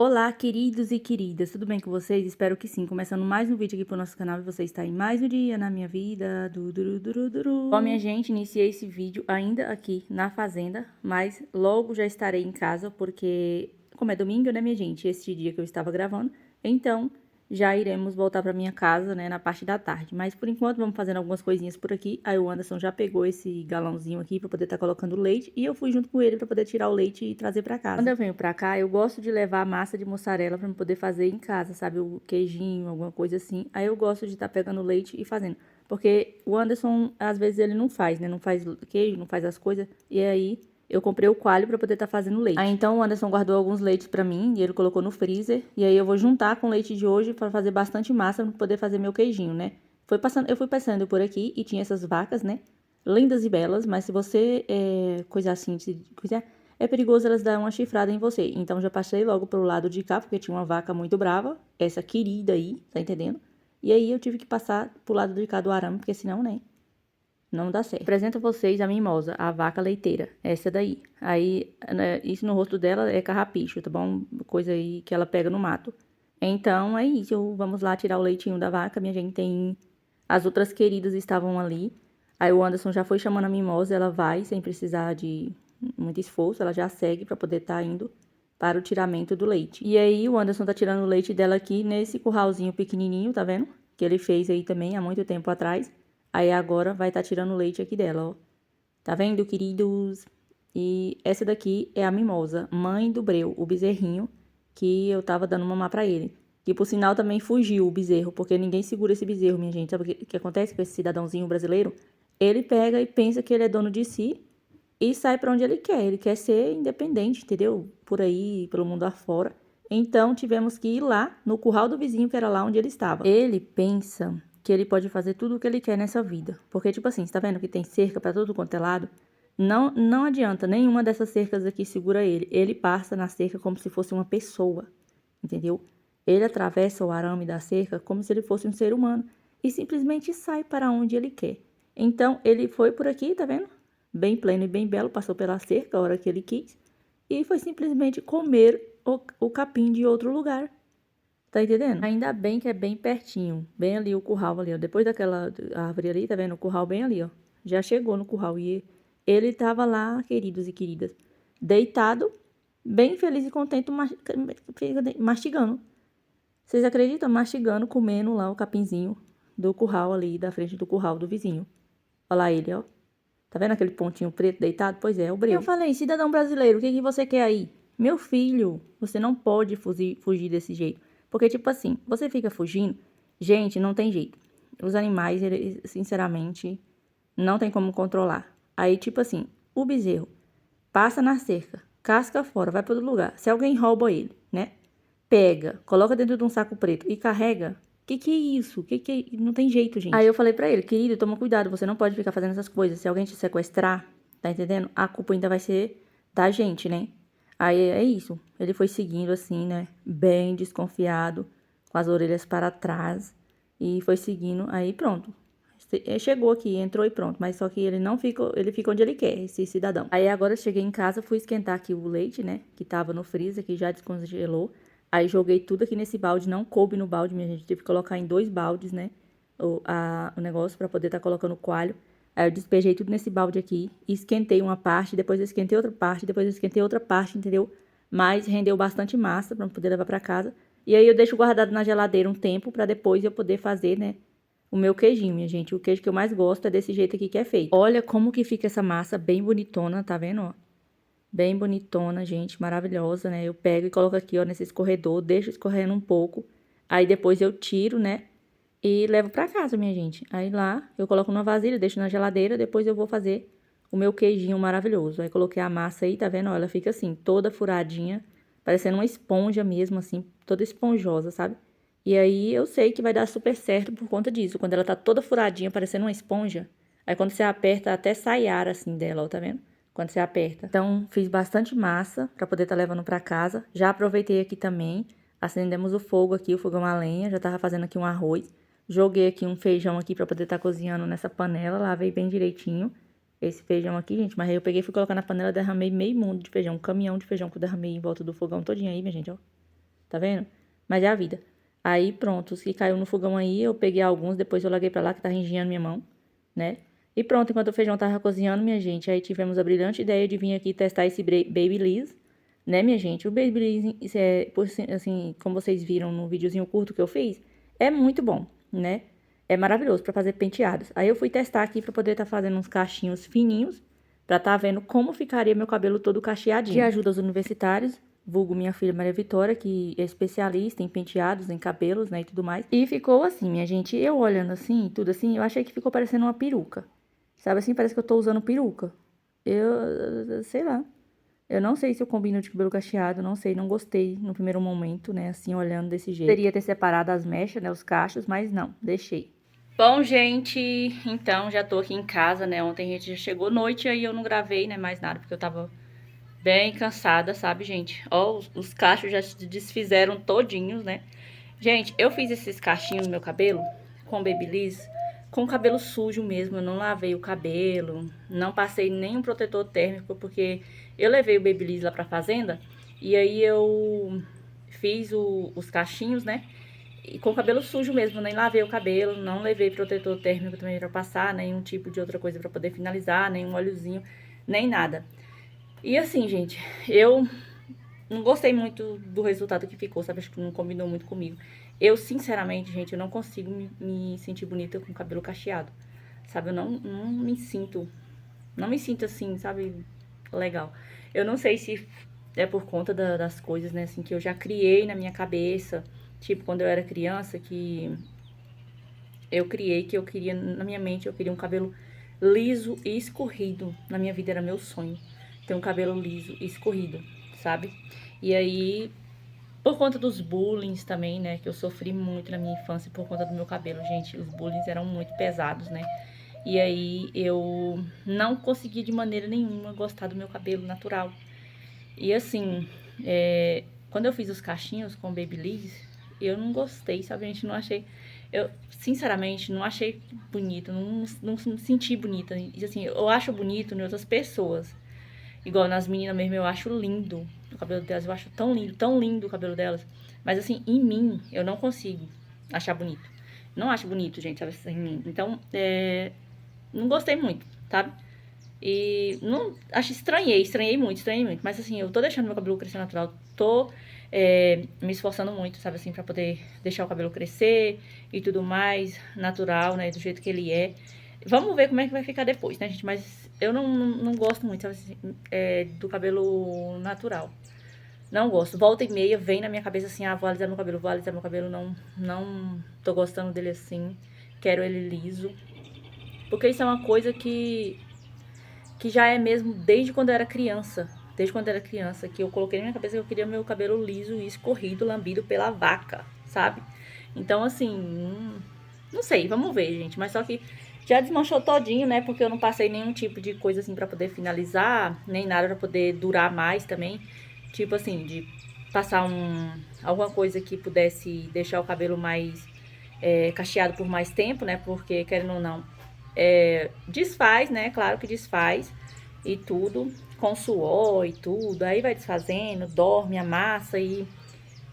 Olá, queridos e queridas, tudo bem com vocês? Espero que sim. Começando mais um vídeo aqui pro nosso canal e você está em mais um dia na minha vida. Bom, minha gente, iniciei esse vídeo ainda aqui na fazenda, mas logo já estarei em casa porque, como é domingo, né, minha gente? Esse dia que eu estava gravando, então já iremos voltar pra minha casa, né, na parte da tarde. Mas por enquanto vamos fazendo algumas coisinhas por aqui. Aí o Anderson já pegou esse galãozinho aqui pra poder estar colocando leite e eu fui junto com ele pra poder tirar o leite e trazer pra casa. Quando eu venho pra cá, eu gosto de levar massa de mussarela pra poder fazer em casa, sabe? O queijinho, alguma coisa assim. Aí eu gosto de estar pegando leite e fazendo. Porque o Anderson, às vezes, ele não faz, né? Não faz queijo, não faz as coisas. E aí eu comprei o coalho pra poder estar fazendo leite. Aí então o Anderson guardou alguns leites pra mim e ele colocou no freezer. E aí eu vou juntar com o leite de hoje pra fazer bastante massa pra poder fazer meu queijinho, né? Eu fui passando por aqui e tinha essas vacas, né? Lindas e belas, mas se você coisa assim, se quiser, é perigoso elas darem uma chifrada em você. Então já passei logo pro lado de cá, porque tinha uma vaca muito brava, essa querida aí, tá entendendo? E aí eu tive que passar pro lado de cá do arame, porque senão, né, não dá certo. Apresento a vocês a mimosa, a vaca leiteira, essa daí. Aí, né, isso no rosto dela é carrapicho, tá bom? Coisa aí que ela pega no mato. Então, é isso, vamos lá tirar o leitinho da vaca, minha gente tem... As outras queridas estavam ali. Aí o Anderson já foi chamando a mimosa, ela vai sem precisar de muito esforço, ela já segue para poder estar indo para o tiramento do leite. E aí o Anderson tá tirando o leite dela aqui nesse curralzinho pequenininho, tá vendo? Que ele fez aí também há muito tempo atrás. Aí agora vai estar tirando o leite aqui dela, ó. Tá vendo, queridos? E essa daqui é a mimosa, mãe do Breu, o bezerrinho que eu tava dando mamar pra ele. Que por sinal também fugiu o bezerro, porque ninguém segura esse bezerro, minha gente. Sabe o que acontece com esse cidadãozinho brasileiro? Ele pega e pensa que ele é dono de si e sai pra onde ele quer. Ele quer ser independente, entendeu? Por aí, pelo mundo afora. Então tivemos que ir lá no curral do vizinho, que era lá onde ele estava. Ele pensa que ele pode fazer tudo o que ele quer nessa vida. Porque, tipo assim, você tá vendo que tem cerca pra todo quanto é lado? Não adianta, nenhuma dessas cercas aqui segura ele. Ele passa na cerca como se fosse uma pessoa, entendeu? Ele atravessa o arame da cerca como se ele fosse um ser humano e simplesmente sai para onde ele quer. Então, ele foi por aqui, tá vendo? Bem pleno e bem belo, passou pela cerca a hora que ele quis e foi simplesmente comer o capim de outro lugar. Tá entendendo? Ainda bem que é bem pertinho, bem ali o curral ali, ó. Depois daquela árvore ali, tá vendo? O curral bem ali, ó. Já chegou no curral e ele tava lá, queridos e queridas, deitado, bem feliz e contente, mastigando. Vocês acreditam? Mastigando, comendo lá o capinzinho do curral ali, da frente do curral do vizinho. Olha lá ele, ó. Tá vendo aquele pontinho preto deitado? Pois é o Breu. Eu falei, cidadão brasileiro, o que que você quer aí? Meu filho, você não pode fugir desse jeito. Porque, tipo assim, você fica fugindo, gente, não tem jeito. Os animais, eles, sinceramente, não tem como controlar. Aí, tipo assim, o bezerro passa na cerca, casca fora, vai para outro lugar. Se alguém rouba ele, né? Pega, coloca dentro de um saco preto e carrega. Que é isso? Não tem jeito, gente. Aí eu falei pra ele, querido, toma cuidado, você não pode ficar fazendo essas coisas. Se alguém te sequestrar, tá entendendo? A culpa ainda vai ser da gente, né? Aí é isso. Ele foi seguindo assim, né? Bem desconfiado, com as orelhas para trás. E foi seguindo, aí pronto. Chegou aqui, entrou e pronto. Mas só que ele não ficou, ele fica onde ele quer, esse cidadão. Aí agora eu cheguei em casa, fui esquentar aqui o leite, né? Que tava no freezer, que já descongelou. Aí joguei tudo aqui nesse balde, não coube no balde, minha gente. Tive que colocar em 2 baldes, né? O negócio pra poder estar colocando o coalho. Aí eu despejei tudo nesse balde aqui, esquentei uma parte, depois eu esquentei outra parte, depois eu esquentei outra parte, entendeu? Mas rendeu bastante massa pra poder levar pra casa. E aí eu deixo guardado na geladeira um tempo pra depois eu poder fazer, né? O meu queijinho, minha gente. O queijo que eu mais gosto é desse jeito aqui que é feito. Olha como que fica essa massa bem bonitona, tá vendo, ó? Bem bonitona, gente, maravilhosa, né? Eu pego e coloco aqui, ó, nesse escorredor, deixo escorrendo um pouco. Aí depois eu tiro, né? E levo pra casa, minha gente. Aí lá eu coloco numa vasilha, deixo na geladeira, depois eu vou fazer o meu queijinho maravilhoso. Aí coloquei a massa aí, tá vendo? Ó, ela fica assim, toda furadinha, parecendo uma esponja mesmo, assim, toda esponjosa, sabe? E aí eu sei que vai dar super certo por conta disso. Quando ela tá toda furadinha, parecendo uma esponja, aí quando você aperta, até sai ar assim dela, ó, tá vendo? Quando você aperta. Então, fiz bastante massa pra poder estar levando pra casa. Já aproveitei aqui também, acendemos o fogo aqui, o fogão a lenha, já tava fazendo aqui um arroz. Joguei aqui um feijão aqui pra poder estar cozinhando nessa panela, lavei bem direitinho esse feijão aqui, gente. Mas aí eu peguei e fui colocar na panela, derramei meio mundo de feijão, um caminhão de feijão que eu derramei em volta do fogão todinho aí, minha gente, ó. tá vendo? Mas é a vida. Aí, pronto, os que caiu no fogão aí, eu peguei alguns, depois eu larguei pra lá, que tá ringindo minha mão, né? E pronto, enquanto o feijão tava cozinhando, minha gente, aí tivemos a brilhante ideia de vir aqui testar esse Babyliss, né, minha gente? O Babyliss, assim, como vocês viram no videozinho curto que eu fiz, é muito bom, né? É maravilhoso pra fazer penteados. Aí eu fui testar aqui pra poder tá fazendo uns cachinhos fininhos, pra tá vendo como ficaria meu cabelo todo cacheadinho. De ajuda aos universitários, vulgo minha filha Maria Vitória, que é especialista em penteados, em cabelos, né, e tudo mais. E ficou assim, minha gente, eu olhando assim, tudo assim, eu achei que ficou parecendo uma peruca. Sabe assim, parece que eu tô usando peruca. Sei lá. Eu não sei se eu combino de cabelo cacheado, não sei, não gostei no primeiro momento, né, assim, olhando desse jeito. Poderia ter separado as mechas, né, os cachos, mas não, deixei. Bom, gente, então já tô aqui em casa, né, ontem a gente já chegou noite, aí eu não gravei, né, mais nada, porque eu tava bem cansada, sabe, gente? Ó, os cachos já se desfizeram todinhos, né? Gente, eu fiz esses cachinhos no meu cabelo com Babyliss, com o cabelo sujo mesmo. Eu não lavei o cabelo, não passei nenhum protetor térmico, porque eu levei o Babyliss lá pra fazenda e aí eu fiz os cachinhos, né? E com o cabelo sujo mesmo, nem lavei o cabelo, não levei protetor térmico também pra passar, nenhum tipo de outra coisa pra poder finalizar, nenhum óleozinho, nem nada. E assim, gente, eu não gostei muito do resultado que ficou, sabe? Acho que não combinou muito comigo. Eu, sinceramente, gente, eu não consigo me sentir bonita com cabelo cacheado, sabe? Eu não me sinto, não me sinto assim, sabe? Legal. Eu não sei se é por conta das coisas, né, assim, que eu já criei na minha cabeça, tipo, quando eu era criança, que eu criei que eu queria, na minha mente, eu queria um cabelo liso e escorrido. Na minha vida era meu sonho ter um cabelo liso e escorrido, sabe? E aí, por conta dos bullying também, né, que eu sofri muito na minha infância por conta do meu cabelo, gente, os bullying eram muito pesados, né? E aí eu não consegui de maneira nenhuma gostar do meu cabelo natural. E assim, quando eu fiz os cachinhos com Babyliss, eu não gostei, sabe, gente? Não achei. Eu, sinceramente, não achei bonito, não me senti bonita. E assim, eu acho bonito em outras pessoas. Igual nas meninas mesmo, eu acho lindo o cabelo delas, eu acho tão lindo o cabelo delas. Mas assim, em mim, eu não consigo achar bonito. Não acho bonito, gente, sabe, assim, em mim. Então, não gostei muito, sabe? E não, acho estranhei muito. Mas assim, eu tô deixando meu cabelo crescer natural, tô me esforçando muito, sabe assim, pra poder deixar o cabelo crescer e tudo mais, natural, né, do jeito que ele é. Vamos ver como é que vai ficar depois, né, gente? Mas eu não gosto muito, sabe assim, do cabelo natural. Não gosto. Volta e meia vem na minha cabeça assim, vou alisar meu cabelo, não tô gostando dele assim, quero ele liso. Porque isso é uma coisa que já é mesmo desde quando eu era criança. Desde quando eu era criança, que eu coloquei na minha cabeça que eu queria meu cabelo liso e escorrido, lambido pela vaca, sabe? Então, assim, não sei, vamos ver, gente. Mas só que já desmanchou todinho, né? Porque eu não passei nenhum tipo de coisa assim pra poder finalizar, nem nada pra poder durar mais também. Tipo assim, de passar alguma coisa que pudesse deixar o cabelo mais cacheado por mais tempo, né? Porque, querendo ou não, desfaz, né? Claro que desfaz e tudo, com suor e tudo. Aí vai desfazendo, dorme, amassa e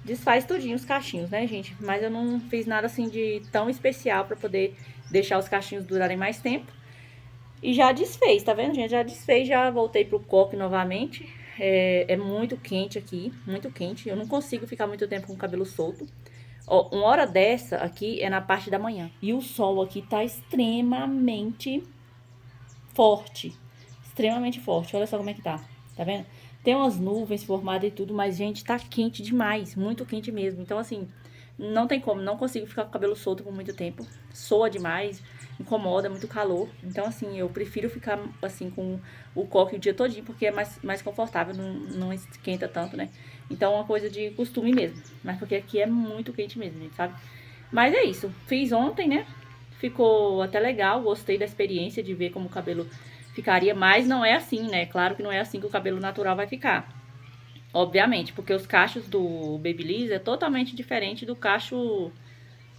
desfaz tudinho os cachinhos, né, gente? Mas eu não fiz nada assim de tão especial pra poder deixar os cachinhos durarem mais tempo. E já desfez, tá vendo, gente? Já desfez, já voltei pro coque novamente. É muito quente aqui, muito quente. Eu não consigo ficar muito tempo com o cabelo solto. Ó, uma hora dessa aqui é na parte da manhã. E o sol aqui tá extremamente forte. Extremamente forte. Olha só como é que tá. Tá vendo? Tem umas nuvens formadas e tudo, mas, gente, tá quente demais. Muito quente mesmo. Então, assim, não tem como. Não consigo ficar com o cabelo solto por muito tempo. Soa demais. Incomoda, muito calor. Então, assim, eu prefiro ficar, assim, com o coque o dia todinho, porque é mais confortável. Não esquenta tanto, né? Então, é uma coisa de costume mesmo. Mas porque aqui é muito quente mesmo, gente, sabe? Mas é isso. Fiz ontem, né? Ficou até legal. Gostei da experiência de ver como o cabelo ficaria, mas não é assim, né? Claro que não é assim que o cabelo natural vai ficar. Obviamente, porque os cachos do Babyliss é totalmente diferente do cacho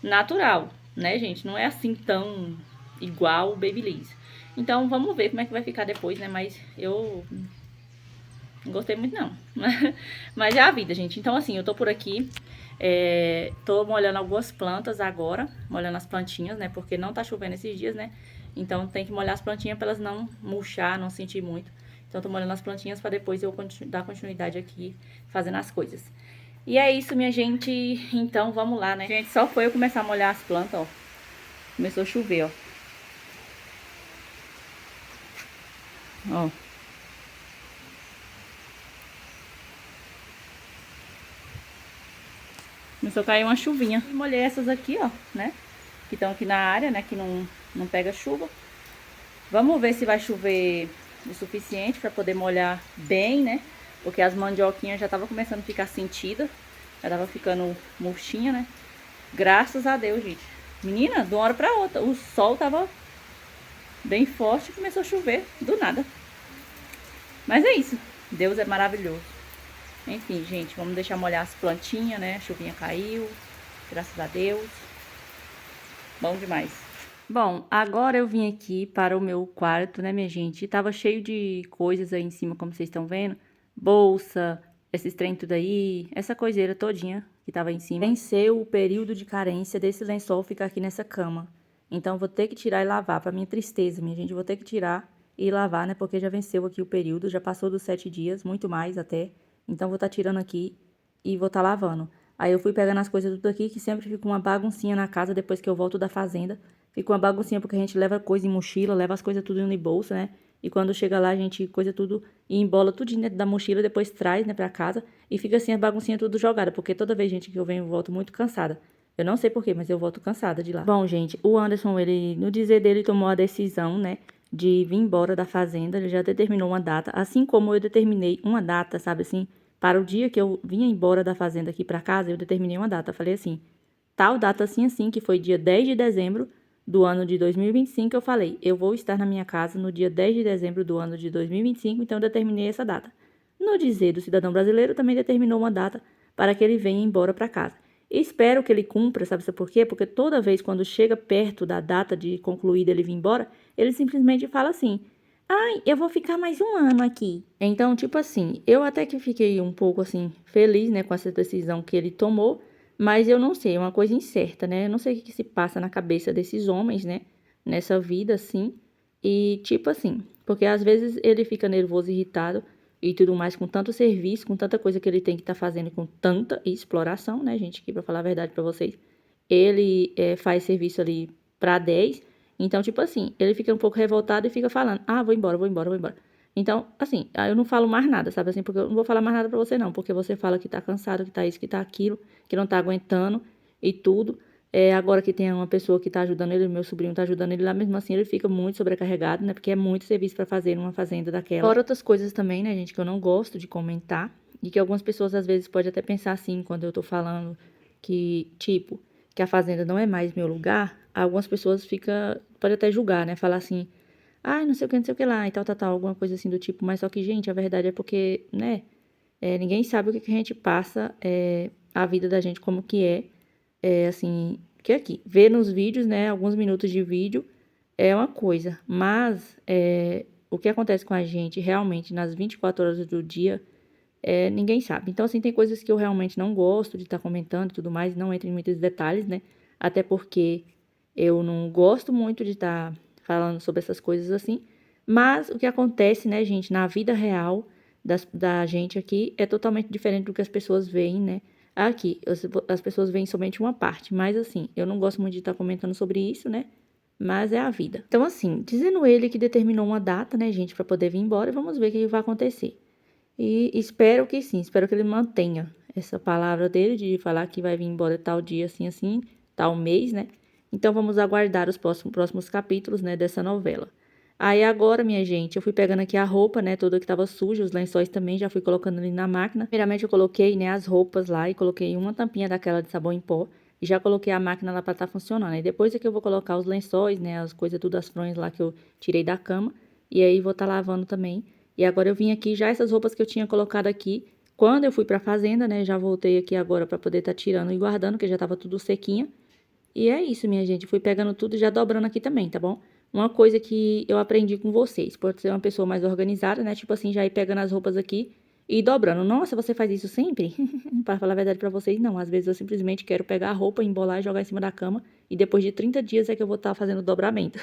natural, né, gente? Não é assim tão igual o Babyliss. Então, vamos ver como é que vai ficar depois, né? Mas eu Não gostei muito, não. Mas é a vida, gente. Então, assim, eu tô por aqui. Tô molhando algumas plantas agora. Molhando as plantinhas, né? Porque não tá chovendo esses dias, né? Então, tem que molhar as plantinhas pra elas não murchar, não sentir muito. Então, tô molhando as plantinhas pra depois eu dar continuidade aqui, fazendo as coisas. E é isso, minha gente. Então, vamos lá, né? Gente, só foi eu começar a molhar as plantas, ó. Começou a chover, ó. Ó. Começou a cair uma chuvinha. E molhei essas aqui, ó, né? Que estão aqui na área, né? Que não pega chuva. Vamos ver se vai chover o suficiente para poder molhar bem, né? Porque as mandioquinhas já estavam começando a ficar sentidas. Já tava ficando murchinha, né? Graças a Deus, gente. Menina, de uma hora pra outra, o sol tava bem forte e começou a chover do nada. Mas é isso. Deus é maravilhoso. Enfim, gente, vamos deixar molhar as plantinhas, né? A chuvinha caiu. Graças a Deus. Bom demais. Bom, agora eu vim aqui para o meu quarto, né, minha gente? E tava cheio de coisas aí em cima, como vocês estão vendo. Bolsa, esses trem tudo aí, essa coiseira todinha que tava em cima. Venceu o período de carência desse lençol ficar aqui nessa cama. Então, vou ter que tirar e lavar, pra minha tristeza, minha gente. Vou ter que tirar e lavar, né, porque já venceu aqui o período, já passou dos 7 dias, muito mais até. Então, vou estar tirando aqui e vou estar lavando. Aí, eu fui pegando as coisas tudo aqui, que sempre fica uma baguncinha na casa depois que eu volto da fazenda. Fica uma baguncinha porque a gente leva coisa em mochila, leva as coisas tudo em bolsa, né? E quando chega lá, a gente coisa tudo e embola tudo dentro da mochila, depois traz, né, pra casa. E fica assim, a baguncinha tudo jogada, porque toda vez, gente, que eu venho, eu volto muito cansada. Eu não sei porquê, mas eu volto cansada de lá. Bom, gente, o Anderson, ele, no dizer dele, tomou a decisão, né, de vir embora da fazenda. Ele já determinou uma data, assim como eu determinei uma data, sabe assim, para o dia que eu vinha embora da fazenda aqui pra casa, eu determinei uma data. Eu falei assim, tal data assim, que foi dia 10 de dezembro do ano de 2025, eu falei, eu vou estar na minha casa no dia 10 de dezembro do ano de 2025, então eu determinei essa data. No dizer do cidadão brasileiro, também determinou uma data para que ele venha embora para casa. Espero que ele cumpra, sabe por quê? Porque toda vez quando chega perto da data de concluída ele vir embora, ele simplesmente fala assim, ai, eu vou ficar mais um ano aqui. Então, tipo assim, eu até que fiquei um pouco assim, feliz, né, com essa decisão que ele tomou, mas eu não sei, é uma coisa incerta, né? Eu não sei o que se passa na cabeça desses homens, né? Nessa vida, assim. E, tipo assim, porque às vezes ele fica nervoso, irritado e tudo mais, com tanto serviço, com tanta coisa que ele tem que estar fazendo, com tanta exploração, né, gente? Aqui, pra falar a verdade pra vocês. Ele faz serviço ali pra 10. Então, tipo assim, ele fica um pouco revoltado e fica falando, ah, vou embora, vou embora, vou embora. Então, assim, eu não falo mais nada, sabe assim? Porque eu não vou falar mais nada pra você, não. Porque você fala que tá cansado, que tá isso, que tá aquilo, que não tá aguentando e tudo. Agora que tem uma pessoa que tá ajudando ele, meu sobrinho tá ajudando ele lá, mesmo assim ele fica muito sobrecarregado, né? Porque é muito serviço pra fazer numa fazenda daquela. Fora outras coisas também, né, gente, que eu não gosto de comentar. E que algumas pessoas às vezes podem até pensar assim, quando eu tô falando que, tipo, que a fazenda não é mais meu lugar. Algumas pessoas podem até julgar, né? Falar assim, ai, não sei o que, não sei o que lá, e tal, alguma coisa assim do tipo. Mas só que, gente, a verdade é porque, né, ninguém sabe o que a gente passa, a vida da gente como que assim, que aqui, ver nos vídeos, né, alguns minutos de vídeo é uma coisa, mas o que acontece com a gente realmente nas 24 horas do dia, ninguém sabe. Então, assim, tem coisas que eu realmente não gosto de estar comentando e tudo mais, não entro em muitos detalhes, né, até porque eu não gosto muito de estar falando sobre essas coisas assim, mas o que acontece, né, gente, na vida real da gente aqui é totalmente diferente do que as pessoas veem, né, aqui. As pessoas veem somente uma parte, mas assim, eu não gosto muito de estar comentando sobre isso, né, mas é a vida. Então, assim, dizendo ele que determinou uma data, né, gente, para poder vir embora, vamos ver o que vai acontecer. E espero que sim, espero que ele mantenha essa palavra dele de falar que vai vir embora tal dia, assim, tal mês, né? Então, vamos aguardar os próximos capítulos, né, dessa novela. Aí, agora, minha gente, eu fui pegando aqui a roupa, né, toda que tava suja, os lençóis também, já fui colocando ali na máquina. Primeiramente, eu coloquei, né, as roupas lá e coloquei uma tampinha daquela de sabão em pó. E já coloquei a máquina lá pra estar funcionando. Aí, depois é que eu vou colocar os lençóis, né, as coisas tudo, as fronhas lá que eu tirei da cama. E aí, vou estar lavando também. E agora eu vim aqui, já essas roupas que eu tinha colocado aqui, quando eu fui pra fazenda, né, já voltei aqui agora pra poder estar tirando e guardando, que já tava tudo sequinha. E é isso, minha gente, fui pegando tudo e já dobrando aqui também, tá bom? Uma coisa que eu aprendi com vocês, pode ser uma pessoa mais organizada, né, tipo assim, já ir pegando as roupas aqui e ir dobrando. Nossa, você faz isso sempre? Para falar a verdade pra vocês, não. Às vezes eu simplesmente quero pegar a roupa, embolar e jogar em cima da cama. E depois de 30 dias é que eu vou estar fazendo o dobramento.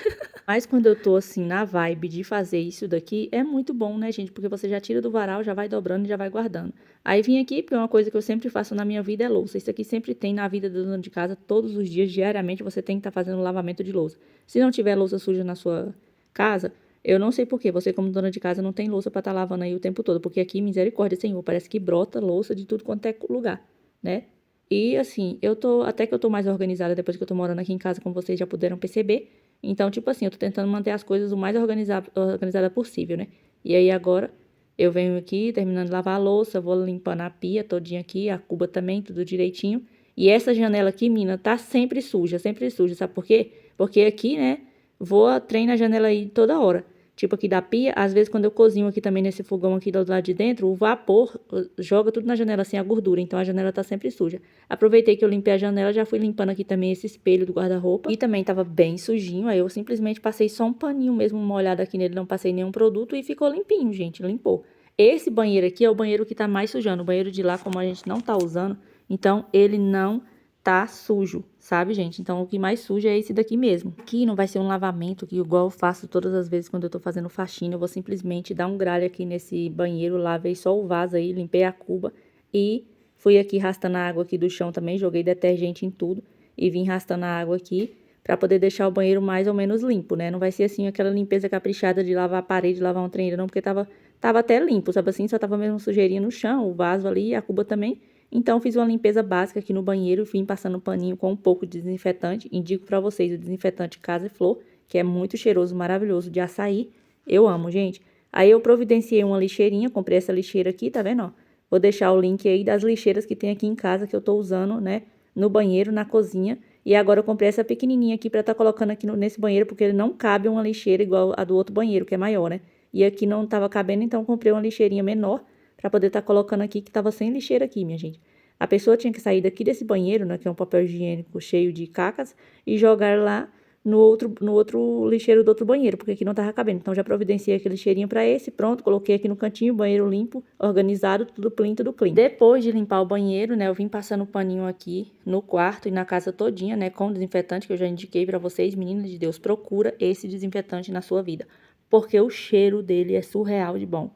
Mas quando eu tô assim na vibe de fazer isso daqui, é muito bom, né, gente? Porque você já tira do varal, já vai dobrando e já vai guardando. Aí vim aqui, porque uma coisa que eu sempre faço na minha vida é louça. Isso aqui sempre tem na vida do dono de casa, todos os dias, diariamente, você tem que estar fazendo lavamento de louça. Se não tiver louça suja na sua casa, eu não sei por quê. Você, como dona de casa, não tem louça pra estar lavando aí o tempo todo. Porque aqui, misericórdia, Senhor, parece que brota louça de tudo quanto é lugar, né? E assim, até que eu tô mais organizada depois que eu tô morando aqui em casa, como vocês já puderam perceber. Então, tipo assim, eu tô tentando manter as coisas o mais organizada possível, né? E aí agora eu venho aqui, terminando de lavar a louça, vou limpando a pia todinha aqui, a cuba também, tudo direitinho. E essa janela aqui, mina, tá sempre suja, sabe por quê? Porque aqui, né, voa trem na janela aí toda hora. Tipo aqui da pia, às vezes quando eu cozinho aqui também nesse fogão aqui do lado de dentro, o vapor joga tudo na janela, assim, a gordura. Então a janela tá sempre suja. Aproveitei que eu limpei a janela, já fui limpando aqui também esse espelho do guarda-roupa. E também tava bem sujinho, aí eu simplesmente passei só um paninho mesmo molhado aqui nele, não passei nenhum produto e ficou limpinho, gente, limpou. Esse banheiro aqui é o banheiro que tá mais sujando. O banheiro de lá, como a gente não tá usando, então ele não tá sujo, sabe, gente? Então, o que mais suja é esse daqui mesmo. Aqui não vai ser um lavamento, que igual eu faço todas as vezes quando eu tô fazendo faxina. Eu vou simplesmente dar um gralho aqui nesse banheiro, lavei só o vaso aí, limpei a cuba e fui aqui arrastando a água aqui do chão também, joguei detergente em tudo e vim arrastando a água aqui pra poder deixar o banheiro mais ou menos limpo, né? Não vai ser assim aquela limpeza caprichada de lavar a parede, lavar um trem, não, porque tava até limpo, sabe assim? Só tava mesmo sujeirinha no chão, o vaso ali, a cuba também. Então, fiz uma limpeza básica aqui no banheiro e fui passando um paninho com um pouco de desinfetante. Indico pra vocês o desinfetante Casa e Flor, que é muito cheiroso, maravilhoso, de açaí. Eu amo, gente. Aí eu providenciei uma lixeirinha, comprei essa lixeira aqui, tá vendo, ó? Vou deixar o link aí das lixeiras que tem aqui em casa, que eu tô usando, né, no banheiro, na cozinha. E agora eu comprei essa pequenininha aqui pra estar colocando aqui nesse banheiro, porque ele não cabe uma lixeira igual a do outro banheiro, que é maior, né? E aqui não tava cabendo, então eu comprei uma lixeirinha menor pra poder estar colocando aqui, que tava sem lixeira aqui, minha gente. A pessoa tinha que sair daqui desse banheiro, né, que é um papel higiênico cheio de cacas, e jogar lá no outro lixeiro do outro banheiro, porque aqui não tava cabendo. Então, já providenciei aquele lixeirinho pra esse, pronto, coloquei aqui no cantinho, banheiro limpo, organizado, tudo clean. Depois de limpar o banheiro, né, eu vim passando o paninho aqui no quarto e na casa todinha, né, com desinfetante, que eu já indiquei pra vocês, meninas de Deus, procura esse desinfetante na sua vida, porque o cheiro dele é surreal de bom.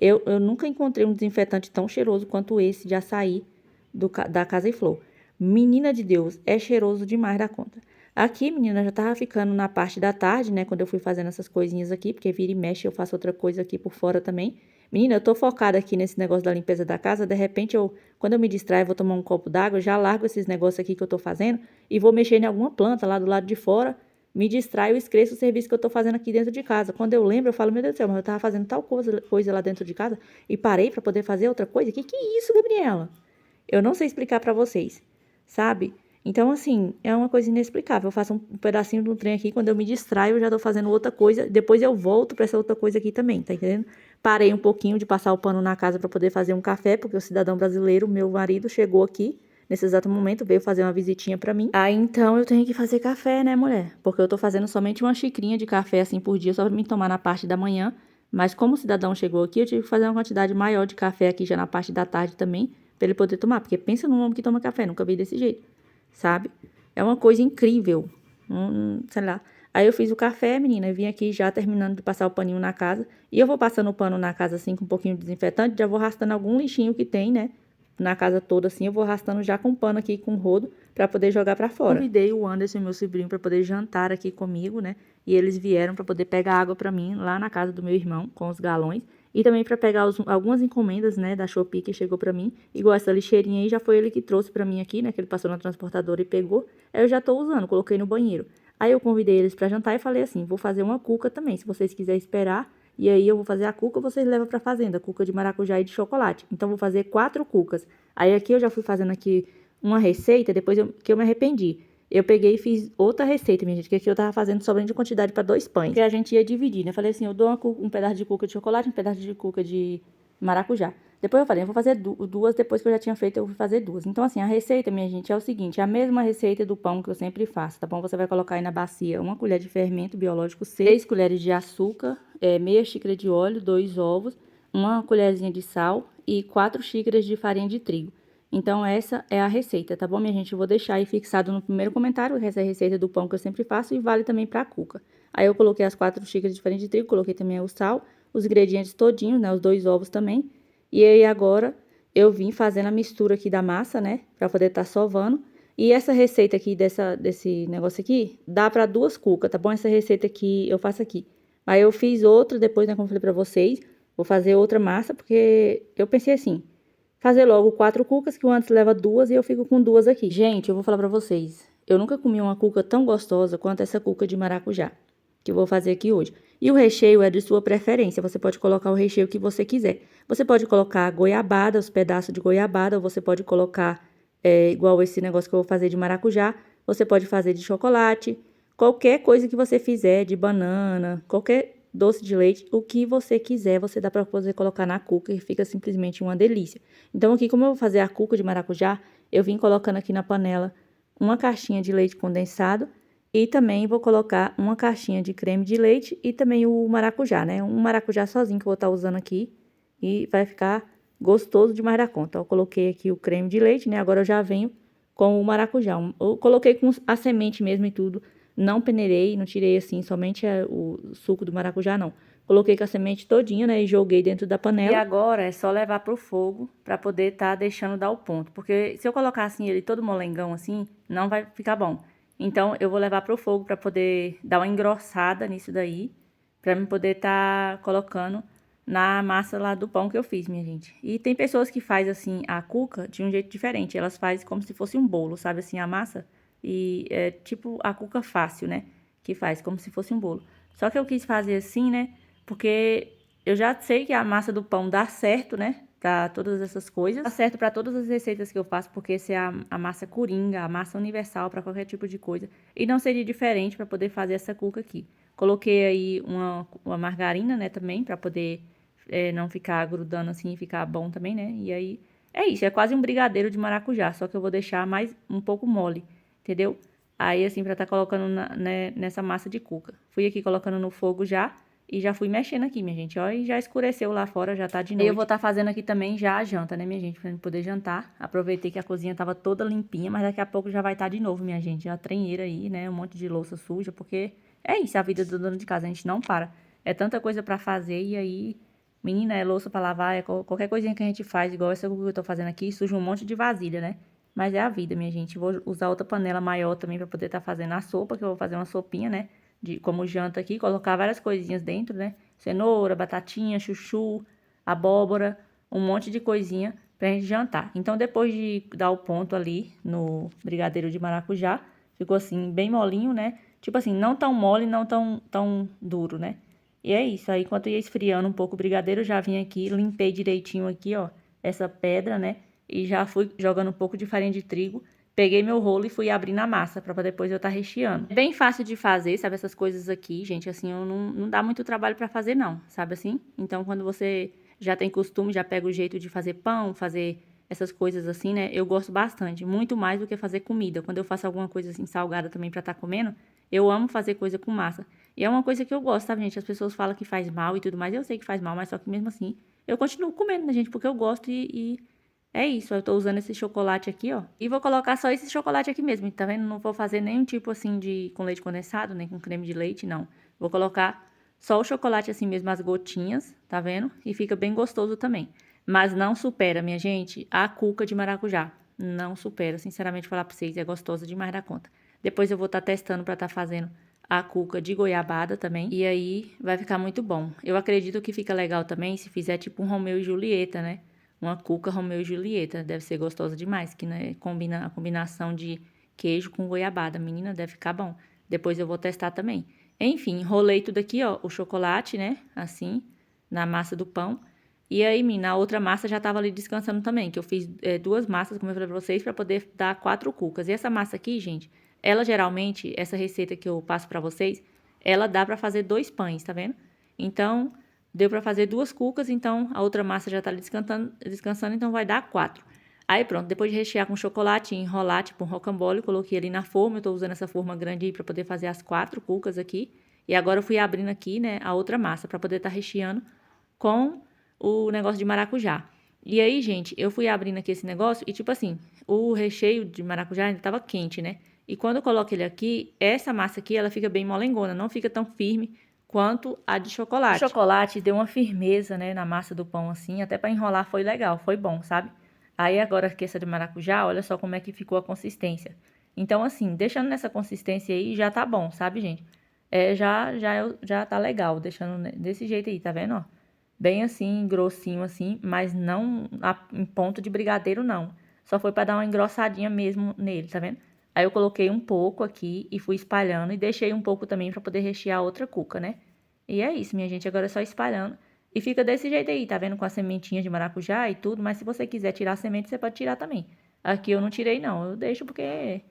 Eu nunca encontrei um desinfetante tão cheiroso quanto esse de açaí da Casa e Flor. Menina de Deus, é cheiroso demais da conta. Aqui, menina, já tava ficando na parte da tarde, né? Quando eu fui fazendo essas coisinhas aqui, porque vira e mexe eu faço outra coisa aqui por fora também. Menina, eu tô focada aqui nesse negócio da limpeza da casa. De repente, quando eu me distraio, vou tomar um copo d'água, já largo esses negócios aqui que eu tô fazendo e vou mexer em alguma planta lá do lado de fora. Me distraio e esqueço o serviço que eu tô fazendo aqui dentro de casa. Quando eu lembro, eu falo, meu Deus do céu, mas eu tava fazendo tal coisa lá dentro de casa e parei pra poder fazer outra coisa. Que é isso, Gabriela? Eu não sei explicar pra vocês, sabe? Então, assim, é uma coisa inexplicável. Eu faço um pedacinho do trem aqui, quando eu me distraio, eu já tô fazendo outra coisa. Depois eu volto pra essa outra coisa aqui também, tá entendendo? Parei um pouquinho de passar o pano na casa pra poder fazer um café, porque o cidadão brasileiro, meu marido, chegou aqui nesse exato momento, veio fazer uma visitinha pra mim. Aí, então, eu tenho que fazer café, né, mulher? Porque eu tô fazendo somente uma xicrinha de café, assim, por dia, só pra me tomar na parte da manhã. Mas como o cidadão chegou aqui, eu tive que fazer uma quantidade maior de café aqui já na parte da tarde também, pra ele poder tomar. Porque pensa num homem que toma café, nunca vi desse jeito, sabe? É uma coisa incrível, sei lá. Aí eu fiz o café, menina, e vim aqui já terminando de passar o paninho na casa. E eu vou passando o pano na casa assim com um pouquinho de desinfetante, já vou arrastando algum lixinho que tem, né? Na casa toda assim, eu vou arrastando já com o pano aqui com o rodo pra poder jogar pra fora. Convidei o Anderson e meu sobrinho pra poder jantar aqui comigo, né? E eles vieram pra poder pegar água pra mim lá na casa do meu irmão com os galões. E também para pegar algumas encomendas, né, da Shopee que chegou para mim. Igual essa lixeirinha aí, já foi ele que trouxe para mim aqui, né, que ele passou na transportadora e pegou. Aí eu já tô usando, coloquei no banheiro. Aí eu convidei eles para jantar e falei assim, vou fazer uma cuca também, se vocês quiserem esperar. E aí eu vou fazer a cuca, vocês levam para fazenda, cuca de maracujá e de chocolate. Então vou fazer 4 cucas. Aí aqui eu já fui fazendo aqui uma receita, depois que eu me arrependi. Eu peguei e fiz outra receita, minha gente, que aqui eu tava fazendo sobrando de quantidade para 2 pães. Que a gente ia dividir, né? Falei assim, eu dou um pedaço de cuca de chocolate, um pedaço de cuca de maracujá. Depois eu falei, eu vou fazer duas, depois que eu já tinha feito, eu vou fazer duas. Então, assim, a receita, minha gente, é o seguinte, é a mesma receita do pão que eu sempre faço, tá bom? Você vai colocar aí na bacia 1 colher de fermento biológico seco, 6 colheres de açúcar, meia xícara de óleo, 2 ovos, 1 colherzinha de sal e 4 xícaras de farinha de trigo. Então, essa é a receita, tá bom, minha gente? Eu vou deixar aí fixado no primeiro comentário, essa é a receita do pão que eu sempre faço e vale também pra cuca. Aí, eu coloquei as 4 xícaras de farinha de trigo, coloquei também o sal, os ingredientes todinhos, né? Os 2 ovos também. E aí, agora, eu vim fazendo a mistura aqui da massa, né? Pra poder tá sovando. E essa receita aqui, desse negócio aqui, dá pra 2 cucas, tá bom? Essa receita aqui, eu faço aqui. Aí, eu fiz outra, depois, né, como eu falei pra vocês, vou fazer outra massa, porque eu pensei assim... Fazer logo 4 cucas, que o antes leva 2 e eu fico com 2 aqui. Gente, eu vou falar pra vocês. Eu nunca comi uma cuca tão gostosa quanto essa cuca de maracujá. Que eu vou fazer aqui hoje. E o recheio é de sua preferência. Você pode colocar o recheio que você quiser. Você pode colocar goiabada, os pedaços de goiabada. Ou você pode colocar, igual esse negócio que eu vou fazer de maracujá. Você pode fazer de chocolate. Qualquer coisa que você fizer, de banana, qualquer doce de leite, o que você quiser, você dá pra poder colocar na cuca e fica simplesmente uma delícia. Então, aqui, como eu vou fazer a cuca de maracujá, eu vim colocando aqui na panela uma caixinha de leite condensado e também vou colocar uma caixinha de creme de leite e também o maracujá, né? Um maracujá sozinho que eu vou estar usando aqui e vai ficar gostoso demais da conta. Eu coloquei aqui o creme de leite, né? Agora eu já venho com o maracujá. Eu coloquei com a semente mesmo e tudo. Não peneirei, não tirei assim, somente o suco do maracujá, não. Coloquei com a semente todinha, né, e joguei dentro da panela. E agora é só levar pro fogo pra poder tá deixando dar o ponto. Porque se eu colocar assim ele todo molengão assim, não vai ficar bom. Então, eu vou levar pro fogo pra poder dar uma engrossada nisso daí. Pra mim poder tá colocando na massa lá do pão que eu fiz, minha gente. E tem pessoas que faz assim a cuca de um jeito diferente. Elas fazem como se fosse um bolo, sabe assim, a massa... E é tipo a cuca fácil, né? Que faz como se fosse um bolo. Só que eu quis fazer assim, né? Porque eu já sei que a massa do pão dá certo, né? Pra todas essas coisas. Dá certo pra todas as receitas que eu faço, porque essa é a massa coringa, a massa universal pra qualquer tipo de coisa. E não seria diferente pra poder fazer essa cuca aqui. Coloquei aí uma margarina, né? Também, pra poder não ficar grudando assim e ficar bom também, né? E aí, é isso. É quase um brigadeiro de maracujá, só que eu vou deixar mais um pouco mole. Entendeu? Aí, assim, pra tá colocando nessa massa de cuca. Fui aqui colocando no fogo já e já fui mexendo aqui, minha gente. Ó, e já escureceu lá fora, já tá de noite. Aí eu vou tá fazendo aqui também já a janta, né, minha gente? Pra gente poder jantar. Aproveitei que a cozinha tava toda limpinha, mas daqui a pouco já vai tá de novo, minha gente. A trenheira aí, né? Um monte de louça suja, porque é isso, a vida do dono de casa, a gente não para. É tanta coisa pra fazer e aí... Menina, é louça pra lavar, é qualquer coisinha que a gente faz, igual essa que eu tô fazendo aqui, suja um monte de vasilha, né? Mas é a vida, minha gente. Vou usar outra panela maior também pra poder estar fazendo a sopa, que eu vou fazer uma sopinha, né? Como janta aqui, colocar várias coisinhas dentro, né? Cenoura, batatinha, chuchu, abóbora, um monte de coisinha pra gente jantar. Então, depois de dar o ponto ali no brigadeiro de maracujá, ficou assim, bem molinho, né? Tipo assim, não tão mole, não tão duro, né? E é isso. Aí, enquanto ia esfriando um pouco o brigadeiro, eu já vim aqui, limpei direitinho aqui, ó, essa pedra, né? E já fui jogando um pouco de farinha de trigo. Peguei meu rolo e fui abrindo a massa pra depois eu tá recheando. É bem fácil de fazer, sabe? Essas coisas aqui, gente, assim, eu não dá muito trabalho pra fazer, não, sabe assim? Então, quando você já tem costume, já pega o jeito de fazer pão, fazer essas coisas assim, né? Eu gosto bastante, muito mais do que fazer comida. Quando eu faço alguma coisa assim salgada também pra tá comendo, eu amo fazer coisa com massa. E é uma coisa que eu gosto, sabe, gente? As pessoas falam que faz mal e tudo mais. Eu sei que faz mal, mas só que mesmo assim, eu continuo comendo, né, gente? Porque eu gosto e é isso, eu tô usando esse chocolate aqui, ó. E vou colocar só esse chocolate aqui mesmo, tá vendo? Não vou fazer nenhum tipo assim com leite condensado, nem com creme de leite, não. Vou colocar só o chocolate assim mesmo, as gotinhas, tá vendo? E fica bem gostoso também. Mas não supera, minha gente, a cuca de maracujá. Não supera, sinceramente falar pra vocês, é gostosa demais da conta. Depois eu vou estar testando pra estar fazendo a cuca de goiabada também. E aí vai ficar muito bom. Eu acredito que fica legal também se fizer tipo um Romeu e Julieta, né? Uma cuca Romeu e Julieta. Deve ser gostosa demais, que né, combina a combinação de queijo com goiabada. Menina, deve ficar bom. Depois eu vou testar também. Enfim, enrolei tudo aqui, ó, o chocolate, né? Assim, na massa do pão. E aí, menina, a outra massa já tava ali descansando também, que eu fiz 2 massas, como eu falei pra vocês, pra poder dar 4 cucas. E essa massa aqui, gente, ela geralmente, essa receita que eu passo pra vocês, ela dá pra fazer 2 pães, tá vendo? Então, deu pra fazer 2 cucas, então a outra massa já tá ali descansando, então vai dar 4. Aí pronto, depois de rechear com chocolate e enrolar tipo um rocambole, coloquei ali na forma, eu tô usando essa forma grande aí pra poder fazer as 4 cucas aqui. E agora eu fui abrindo aqui, né, a outra massa pra poder tá recheando com o negócio de maracujá. E aí, gente, eu fui abrindo aqui esse negócio e, tipo assim, o recheio de maracujá ainda tava quente, né? E quando eu coloco ele aqui, essa massa aqui, ela fica bem molengona, não fica tão firme quanto a de chocolate. O chocolate deu uma firmeza, né, na massa do pão, assim, até pra enrolar foi legal, foi bom, sabe? Aí agora aqui essa de maracujá, olha só como é que ficou a consistência. Então, assim, deixando nessa consistência aí, já tá bom, sabe, gente? Já tá legal, deixando desse jeito aí, tá vendo, ó? Bem assim, grossinho assim, mas não em ponto de brigadeiro, não. Só foi pra dar uma engrossadinha mesmo nele, tá vendo? Aí eu coloquei um pouco aqui e fui espalhando e deixei um pouco também pra poder rechear a outra cuca, né? E é isso, minha gente, agora é só espalhando. E fica desse jeito aí, tá vendo? Com a sementinha de maracujá e tudo, mas se você quiser tirar a semente, você pode tirar também. Aqui eu não tirei, não. Eu deixo porque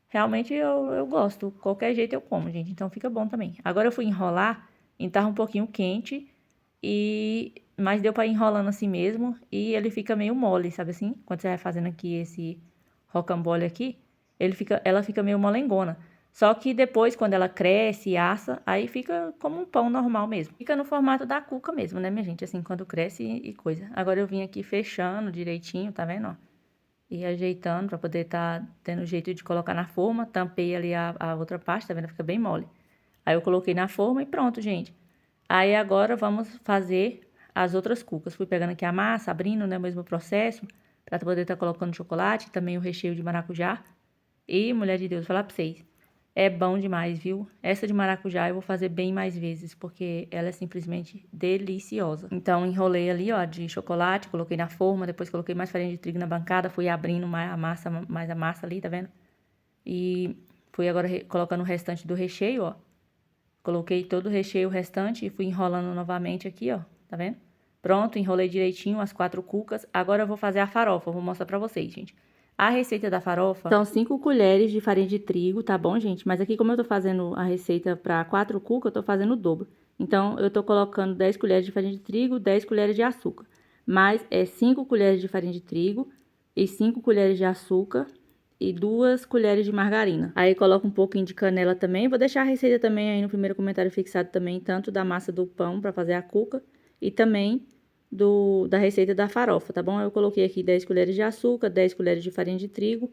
realmente eu gosto. Qualquer jeito eu como, gente. Então fica bom também. Agora eu fui enrolar e tava um pouquinho quente. Mas deu pra ir enrolando assim mesmo. E ele fica meio mole, sabe assim? Quando você vai fazendo aqui esse rocambole aqui, ela fica meio molengona. Só que depois, quando ela cresce e assa, aí fica como um pão normal mesmo. Fica no formato da cuca mesmo, né, minha gente? Assim, quando cresce e coisa. Agora eu vim aqui fechando direitinho, tá vendo, ó? E ajeitando pra poder tá tendo jeito de colocar na forma. Tampei ali a outra parte, tá vendo? Fica bem mole. Aí eu coloquei na forma e pronto, gente. Aí agora vamos fazer as outras cucas. Fui pegando aqui a massa, abrindo, né, o mesmo processo, pra poder estar colocando chocolate, também o recheio de maracujá. E, mulher de Deus, falar pra vocês, é bom demais, viu? Essa de maracujá eu vou fazer bem mais vezes, porque ela é simplesmente deliciosa. Então, enrolei ali, ó, de chocolate, coloquei na forma, depois coloquei mais farinha de trigo na bancada, fui abrindo mais a massa ali, tá vendo? E fui agora colocando o restante do recheio, ó. Coloquei todo o recheio restante e fui enrolando novamente aqui, ó. Tá vendo? Pronto, enrolei direitinho as 4 cucas. Agora eu vou fazer a farofa, vou mostrar pra vocês, gente. A receita da farofa são 5 colheres de farinha de trigo, tá bom, gente? Mas aqui, como eu tô fazendo a receita pra 4 cucas, eu tô fazendo o dobro. Então, eu tô colocando 10 colheres de farinha de trigo, 10 colheres de açúcar. Mas é 5 colheres de farinha de trigo e 5 colheres de açúcar e 2 colheres de margarina. Aí coloco um pouquinho de canela também. Vou deixar a receita também aí no primeiro comentário fixado também, tanto da massa do pão para fazer a cuca e também da receita da farofa, tá bom? Eu coloquei aqui 10 colheres de açúcar, 10 colheres de farinha de trigo.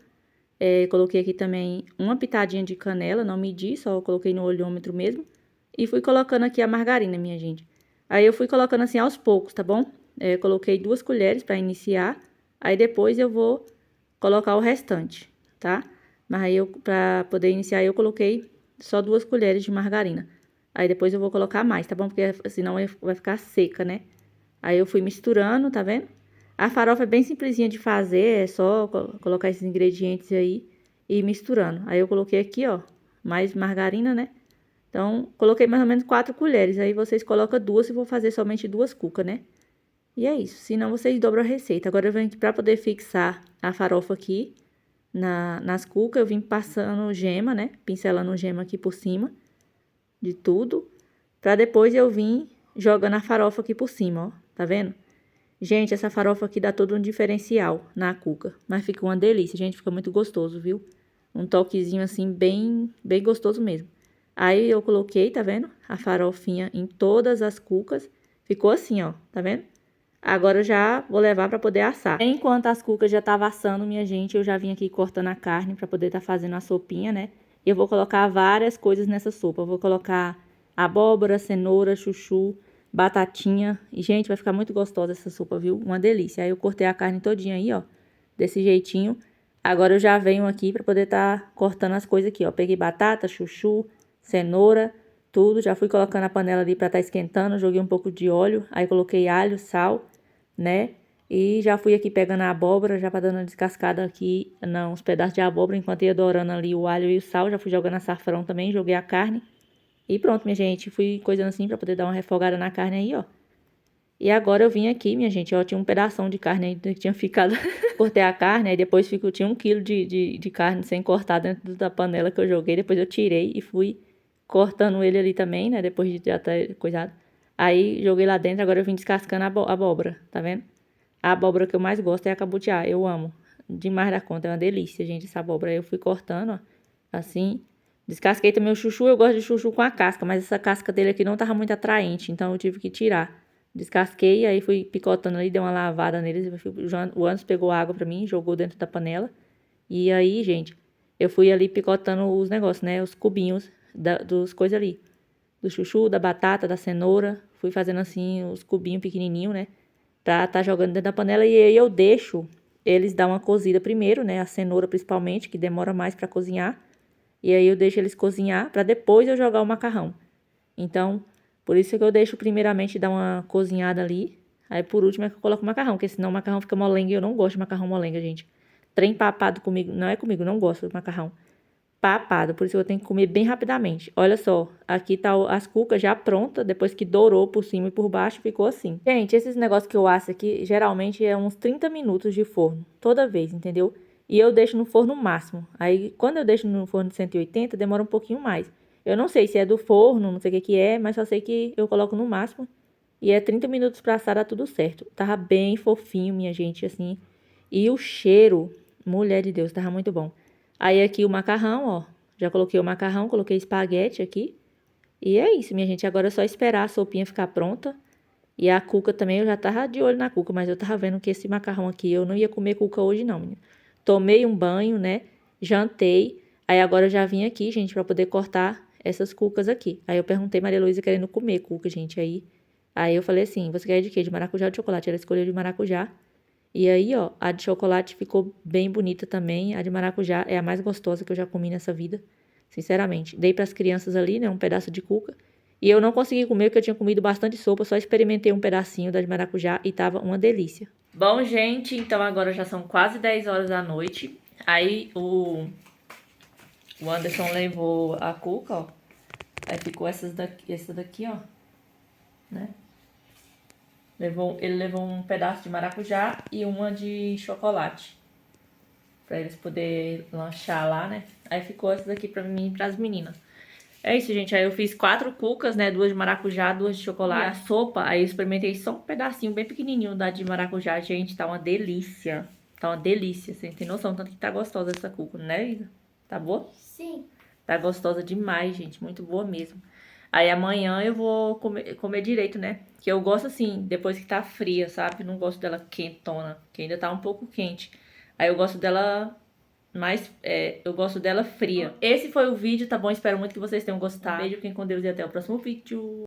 Coloquei aqui também uma pitadinha de canela, não medi, só coloquei no olhômetro mesmo. E fui colocando aqui a margarina, minha gente. Aí eu fui colocando assim aos poucos, tá bom? Coloquei 2 colheres para iniciar. Aí depois eu vou colocar o restante, tá? Mas aí pra poder iniciar, eu coloquei só 2 colheres de margarina. Aí depois eu vou colocar mais, tá bom? Porque senão vai ficar seca, né? Aí eu fui misturando, tá vendo? A farofa é bem simplesinha de fazer, é só colocar esses ingredientes aí e ir misturando. Aí eu coloquei aqui, ó, mais margarina, né? Então, coloquei mais ou menos 4 colheres. Aí vocês colocam 2 e vou fazer somente 2 cucas, né? E é isso, senão vocês dobram a receita. Agora eu venho aqui pra poder fixar a farofa aqui nas cucas, eu vim passando gema, né? Pincelando gema aqui por cima de tudo. Pra depois eu vim jogando a farofa aqui por cima, ó. Tá vendo? Gente, essa farofa aqui dá todo um diferencial na cuca. Mas fica uma delícia, gente. Fica muito gostoso, viu? Um toquezinho assim, bem gostoso mesmo. Aí eu coloquei, tá vendo? A farofinha em todas as cucas. Ficou assim, ó. Tá vendo? Agora eu já vou levar para poder assar. Enquanto as cucas já estavam assando, minha gente, eu já vim aqui cortando a carne para poder estar fazendo a sopinha, né? E eu vou colocar várias coisas nessa sopa. Eu vou colocar abóbora, cenoura, chuchu, batatinha. E, gente, vai ficar muito gostosa essa sopa, viu? Uma delícia. Aí eu cortei a carne todinha aí, ó. Desse jeitinho. Agora eu já venho aqui para poder estar cortando as coisas aqui, ó. Peguei batata, chuchu, cenoura, tudo. Já fui colocando a panela ali para estar esquentando. Joguei um pouco de óleo. Aí coloquei alho, sal, né? E já fui aqui pegando a abóbora, já para dando uma descascada aqui, não, uns pedaços de abóbora, enquanto ia dourando ali o alho e o sal, já fui jogando açafrão também, joguei a carne. E pronto, minha gente, fui coisando assim para poder dar uma refogada na carne aí, ó. E agora eu vim aqui, minha gente, ó, tinha um pedação de carne aí que tinha ficado. Cortei a carne, aí depois tinha 1 quilo de carne sem cortar dentro da panela que eu joguei, depois eu tirei e fui cortando ele ali também, né, depois de já ter coisado. Aí joguei lá dentro, agora eu vim descascando a abóbora, tá vendo? A abóbora que eu mais gosto é a cabutiá, eu amo demais da conta, é uma delícia, gente, essa abóbora. Aí eu fui cortando, ó, assim. Descasquei também o chuchu, eu gosto de chuchu com a casca, mas essa casca dele aqui não tava muito atraente, então eu tive que tirar. Descasquei, aí fui picotando ali, dei uma lavada neles. O Anderson pegou água pra mim, jogou dentro da panela. E aí, gente, eu fui ali picotando os negócios, né? Os cubinhos dos coisas ali. Do chuchu, da batata, da cenoura. Fui fazendo assim, os cubinhos pequenininhos, né? Pra tá jogando dentro da panela. E aí eu deixo eles dar uma cozida primeiro, né? A cenoura principalmente, que demora mais pra cozinhar. E aí eu deixo eles cozinhar pra depois eu jogar o macarrão. Então, por isso que eu deixo primeiramente dar uma cozinhada ali. Aí por último é que eu coloco o macarrão, porque senão o macarrão fica molenga e eu não gosto de macarrão molenga, gente. Trem papado comigo, não é comigo, não gosto de macarrão papado, por isso eu tenho que comer bem rapidamente. Olha só, aqui tá as cucas já pronta, depois que dourou por cima e por baixo, ficou assim. Gente, esses negócios que eu asso aqui, geralmente é uns 30 minutos de forno, toda vez, entendeu? E eu deixo no forno máximo. Aí, quando eu deixo no forno de 180, demora um pouquinho mais. Eu não sei se é do forno, não sei o que é, mas só sei que eu coloco no máximo. E é 30 minutos pra assar, dá tudo certo. Tava bem fofinho, minha gente, assim. E o cheiro, mulher de Deus, tava muito bom. Aí aqui o macarrão, ó. Já coloquei o macarrão, coloquei espaguete aqui. E é isso, minha gente. Agora é só esperar a sopinha ficar pronta. E a cuca também, eu já tava de olho na cuca, mas eu tava vendo que esse macarrão aqui, eu não ia comer cuca hoje não, menina. Tomei um banho, né? Jantei. Aí agora eu já vim aqui, gente, pra poder cortar essas cucas aqui. Aí eu perguntei Maria Luísa querendo comer cuca, gente. Aí eu falei assim, você quer de quê? De maracujá ou de chocolate? Ela escolheu de maracujá. E aí, ó, a de chocolate ficou bem bonita também. A de maracujá é a mais gostosa que eu já comi nessa vida, sinceramente. Dei para as crianças ali, né, um pedaço de cuca. E eu não consegui comer porque eu tinha comido bastante sopa, só experimentei um pedacinho da de maracujá e tava uma delícia. Bom, gente, então agora já são quase 10 horas da noite. Aí o Anderson levou a cuca, ó. Aí ficou essa daqui, ó, né? Ele levou um pedaço de maracujá e uma de chocolate. Pra eles poderem lanchar lá, né? Aí ficou essa daqui pra mim e pras meninas. É isso, gente. Aí eu fiz 4 cucas, né? 2 de maracujá, 2 de chocolate. E a sopa, aí eu experimentei só um pedacinho bem pequenininho da de maracujá. Gente, tá uma delícia. Tá uma delícia. Você tem noção tanto que tá gostosa essa cuca, né, Isa? Tá boa? Sim. Tá gostosa demais, gente. Muito boa mesmo. Aí amanhã eu vou comer direito, né? Que eu gosto assim, depois que tá fria, sabe? Não gosto dela quentona, que ainda tá um pouco quente. Aí eu gosto dela eu gosto dela fria. Esse foi o vídeo, tá bom? Espero muito que vocês tenham gostado. Um beijo, fiquem com Deus e até o próximo vídeo.